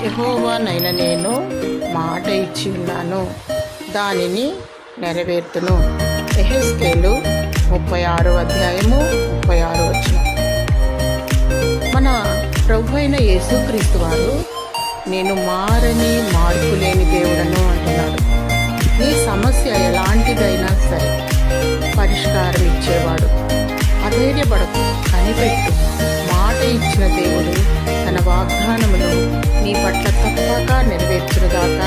యెహోవానైన నేను మాట ఇచ్చి ఉన్నాను, దానిని నెరవేర్తును. యెహెజ్కేలు 36వ అధ్యాయము 36 వచనం. మన ప్రభు అయిన యేసుక్రీస్తు వారు నేను మారని మార్పు లేని దేవుడను అంటున్నాడు. నీ సమస్య ఎలాంటిదైనా సరే పరిష్కారం ఇచ్చేవాడు. అధైర్యపడకు, కనిపెట్టు. మాట ఇచ్చిన దేవుడు తన వాగ్దానమును నీ పట్ల తప్పక నెరవేర్చునుగాక.